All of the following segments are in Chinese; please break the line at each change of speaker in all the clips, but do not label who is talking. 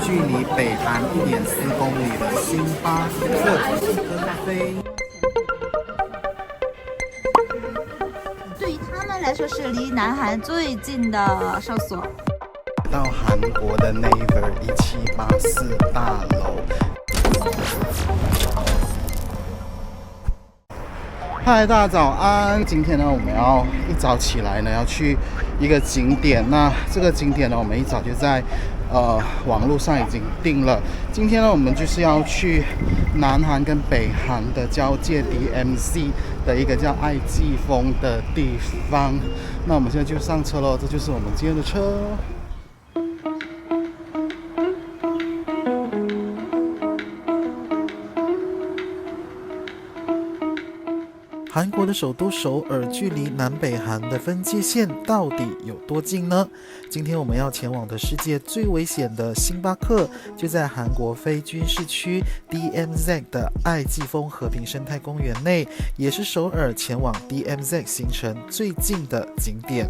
距离北韩1.4公里的星巴克喝咖啡。
对于他们来说是离南韩最近的哨所。
到韩国的 Naver 1784大楼。嗨，大家早安！今天呢，我们要一早起来呢，要去一个景点。那这个景点呢，我们一早就在网络上已经定了。今天呢，我们就是要去南韩跟北韩的交界 DMZ 的一个叫爱季风的地方。那我们现在就上车喽，这就是我们今天的车。韩国的首都首尔距离南北韩的分界线到底有多近呢？今天我们要前往的世界最危险的星巴克，就在韩国非军事区 DMZ 的爱季风和平生态公园内，也是首尔前往 DMZ 行程最近的景点。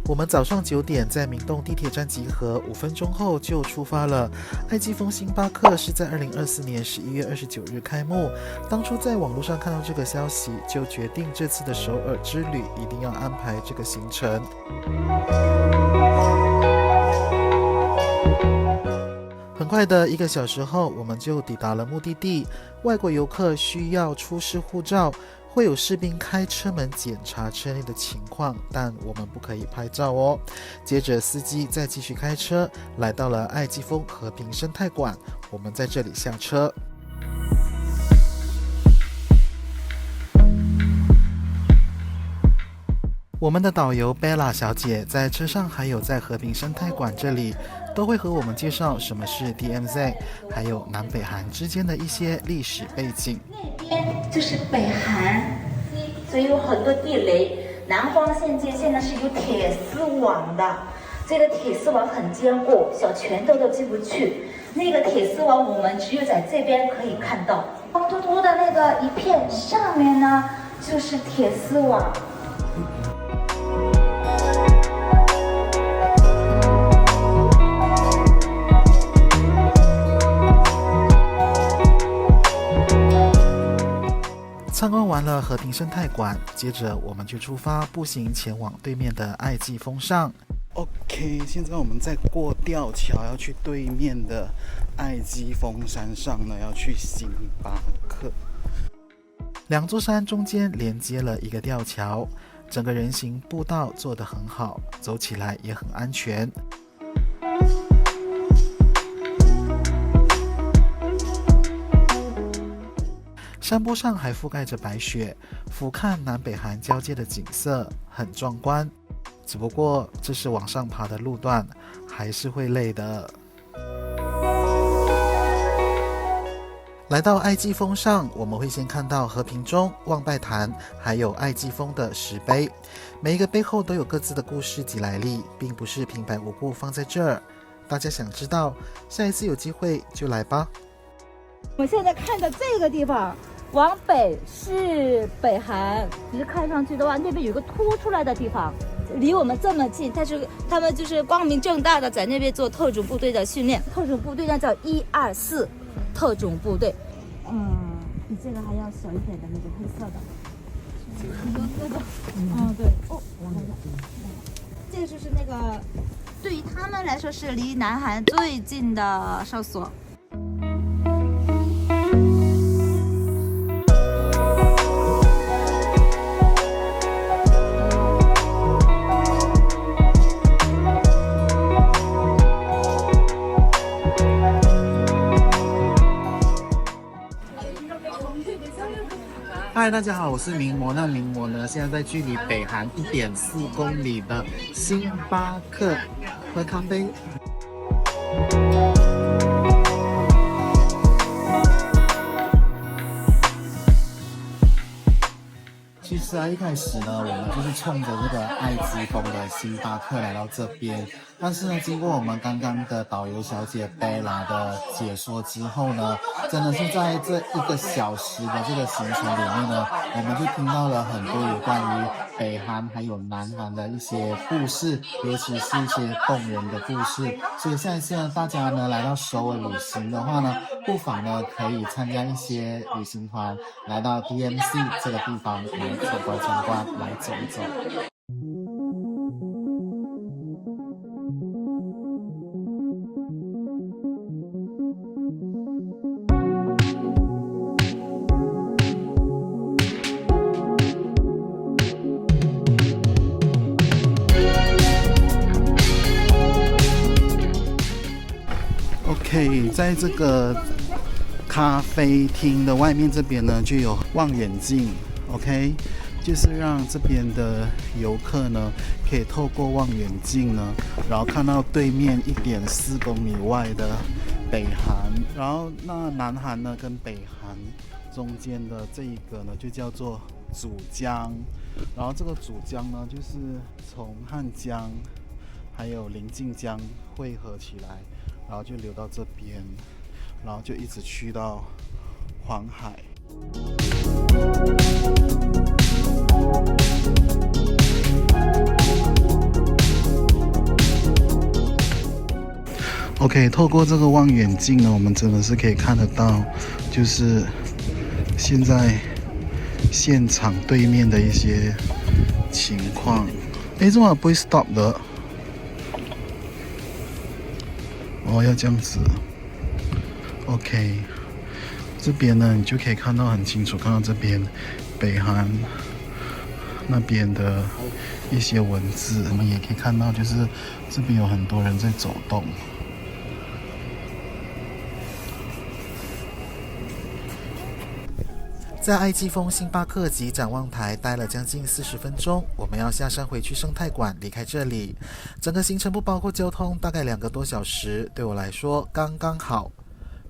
我们早上9点在明洞地铁站集合，5分钟后就出发了。爱季风星巴克是在2024年11月29日开幕。当初在网络上看到这个消息，就决定这次的首尔之旅一定要安排这个行程。很快的1个小时后，我们就抵达了目的地。外国游客需要出示护照，会有士兵开车门检查车内的情况，但我们不可以拍照哦。接着司机再继续开车，来到了爱季风和平生态馆，我们在这里下车。我们的导游 Bella 小姐在车上还有在和平生态馆这里都会和我们介绍什么是 DMZ， 还有南北韩之间的一些历史背景。
那边就是北韩，所以有很多地雷。南方线界线呢是有铁丝网的，这个铁丝网很坚固，小拳头都进不去。那个铁丝网我们只有在这边可以看到，光秃秃的那个一片上面呢就是铁丝网。
参观完了和平生态馆，接着我们就出发步行前往对面的爱季风上。OK， 现在我们在过吊桥，要去对面的爱季风山上呢，要去星巴克。2座山中间连接了一个吊桥，整个人行步道做得很好，走起来也很安全。山坡上还覆盖着白雪，俯瞰南北韩交界的景色很壮观。只不过这是往上爬的路段，还是会累的。来到爱季风上，我们会先看到和平钟、望拜坛，还有爱季风的石碑。每一个背后都有各自的故事及来历，并不是平白无故放在这儿。大家想知道，下一次有机会就来吧。
我们现在看的这个地方，往北是北韩，只是看上去的话，那边有个凸出来的地方，离我们这么近，但是他们就是光明正大的在那边做特种部队的训练。特种部队呢叫124特种部队。比这个还要小一点的那种黑色的。对。哦，我看一下，这个就是那个，对于他们来说是离南韩最近的哨所。
嗨，大家好，我是名模。那名模呢，现在在距离北韩1.4公里的星巴克喝咖啡。其实啊，一开始呢，我们就是冲着这个爱季风的星巴克来到这边。但是呢，经过我们刚刚的导游小姐贝拉的解说之后呢，真的是在这1个小时的这个行程里面呢，我们就听到了很多有关于北韩还有南韩的一些故事，尤其是一些动人的故事。所以下一次呢，大家呢来到首尔旅行的话呢，不妨呢可以参加一些旅行团，来到 DMC 这个地方来参观，来走一走。OK， 在这个咖啡厅的外面这边呢，就有望远镜 ，OK， 就是让这边的游客呢，可以透过望远镜呢，然后看到对面1.4公里外的北韩，然后那南韩呢跟北韩中间的这一个呢，就叫做祖江，然后这个祖江呢，就是从汉江还有临近江汇合起来。然后就流到这边，然后就一直去到黄海。OK， 透过这个望远镜呢，我们真的是可以看得到，就是现在现场对面的一些情况。诶，怎么不会 stop 的？哦，要这样子 ，OK， 这边呢，你就可以看到很清楚，看到这边北韩那边的一些文字，我们也可以看到，就是这边有很多人在走动。在爱季风星巴克及展望台待了将近40分钟，我们要下山回去生态馆离开这里。整个行程不包括交通，大概2个多小时，对我来说刚刚好。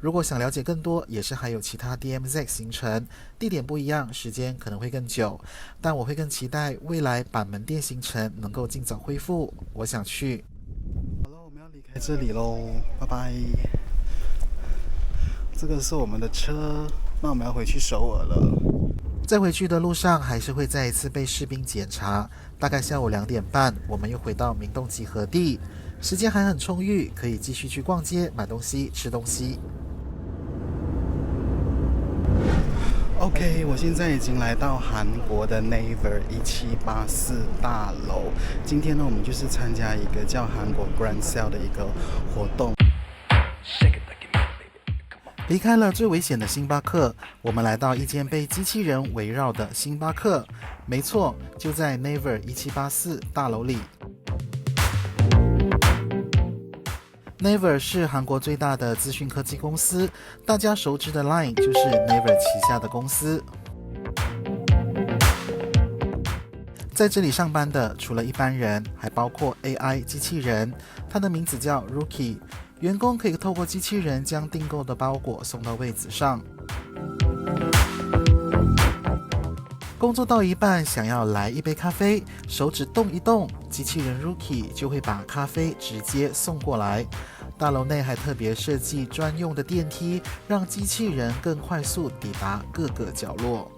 如果想了解更多，也是还有其他 DMZ 行程，地点不一样，时间可能会更久，但我会更期待未来板门店行程能够尽早恢复。我想去。好了，我们要离开这里喽，拜拜。这个是我们的车，那我们要回去首尔了。在回去的路上，还是会再一次被士兵检查。大概下午2点半，我们又回到明洞集合地，时间还很充裕，可以继续去逛街、买东西、吃东西。OK， 我现在已经来到韩国的 Naver 1784大楼。今天呢，我们就是参加一个叫韩国 Grand Sale 的一个活动。离开了最危险的星巴克，我们来到一间被机器人围绕的星巴克。没错，就在 Naver 1784大楼里。Naver 是韩国最大的资讯科技公司，大家熟知的 Line 就是 Naver 旗下的公司。在这里上班的除了一般人，还包括 AI 机器人，它的名字叫 Rookie。员工可以透过机器人将订购的包裹送到位子上。工作到一半，想要来一杯咖啡，手指动一动，机器人 Rookie 就会把咖啡直接送过来。大楼内还特别设计专用的电梯，让机器人更快速抵达各个角落。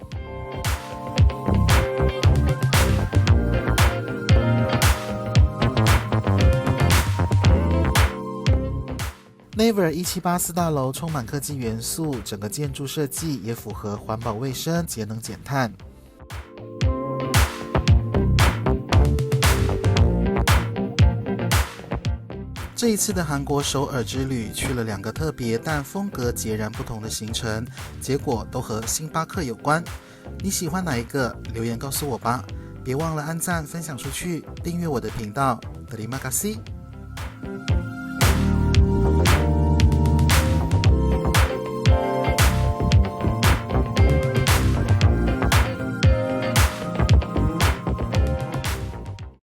Naver 1784大楼充满科技元素，整个建筑设计也符合环保卫生、节能减碳。这一次的韩国首尔之旅去了2个特别但风格截然不同的行程，结果都和星巴克有关。你喜欢哪一个？留言告诉我吧。别忘了按赞、分享出去，订阅我的频道。Terima kasih。